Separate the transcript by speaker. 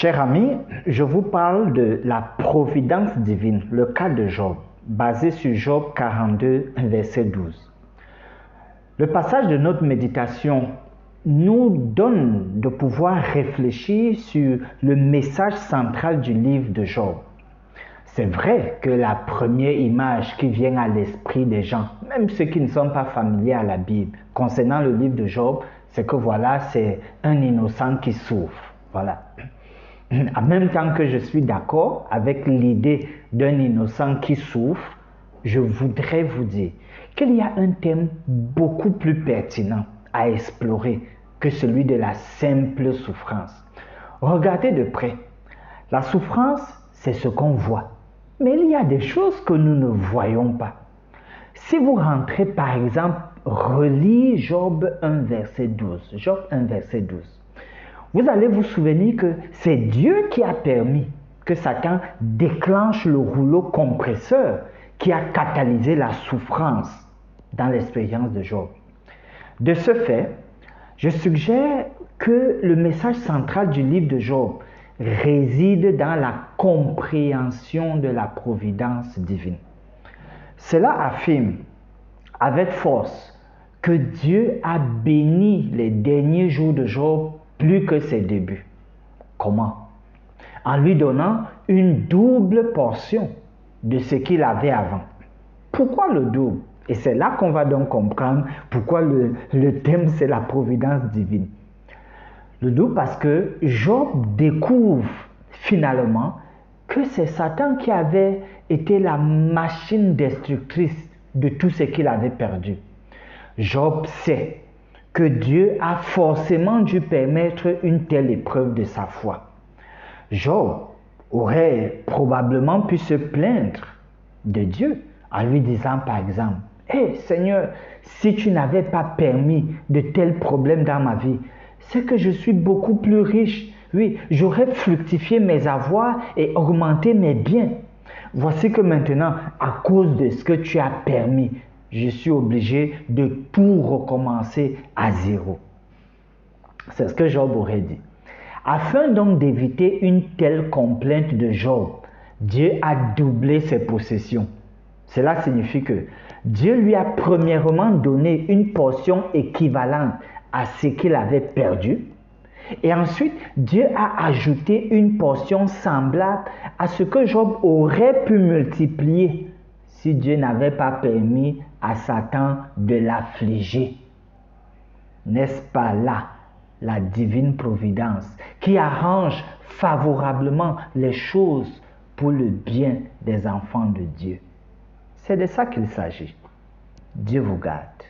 Speaker 1: Cher ami, je vous parle de la providence divine, le cas de Job, basé sur Job 42, verset 12. Le passage de notre méditation nous donne de pouvoir réfléchir sur le message central du livre de Job. C'est vrai que la première image qui vient à l'esprit des gens, même ceux qui ne sont pas familiers à la Bible, concernant le livre de Job, c'est que voilà, c'est un innocent qui souffre. Voilà. En même temps que je suis d'accord avec l'idée d'un innocent qui souffre, je voudrais vous dire qu'il y a un thème beaucoup plus pertinent à explorer que celui de la simple souffrance. Regardez de près. La souffrance, c'est ce qu'on voit. Mais il y a des choses que nous ne voyons pas. Si vous rentrez par exemple, relire Job 1 verset 12. Job 1 verset 12. Vous allez vous souvenir que c'est Dieu qui a permis que Satan déclenche le rouleau compresseur qui a catalysé la souffrance dans l'expérience de Job. De ce fait, je suggère que le message central du livre de Job réside dans la compréhension de la providence divine. Cela affirme avec force que Dieu a béni les derniers jours de Job plus que ses débuts. Comment? En lui donnant une double portion de ce qu'il avait avant. Pourquoi le double? Et c'est là qu'on va donc comprendre pourquoi le thème c'est la providence divine. Le double parce que Job découvre finalement que c'est Satan qui avait été la machine destructrice de tout ce qu'il avait perdu. Job sait que Dieu a forcément dû permettre une telle épreuve de sa foi. Job aurait probablement pu se plaindre de Dieu en lui disant par exemple, « Hé Seigneur, si tu n'avais pas permis de tels problèmes dans ma vie, c'est que je suis beaucoup plus riche. Oui, j'aurais fructifié mes avoirs et augmenté mes biens. Voici que maintenant, à cause de ce que tu as permis, je suis obligé de tout recommencer à zéro. » C'est ce que Job aurait dit. Afin donc d'éviter une telle complainte de Job, Dieu a doublé ses possessions. Cela signifie que Dieu lui a premièrement donné une portion équivalente à ce qu'il avait perdu. Et ensuite, Dieu a ajouté une portion semblable à ce que Job aurait pu multiplier si Dieu n'avait pas permis à Satan de l'affliger. N'est-ce pas là la divine providence qui arrange favorablement les choses pour le bien des enfants de Dieu? C'est de ça qu'il s'agit. Dieu vous garde.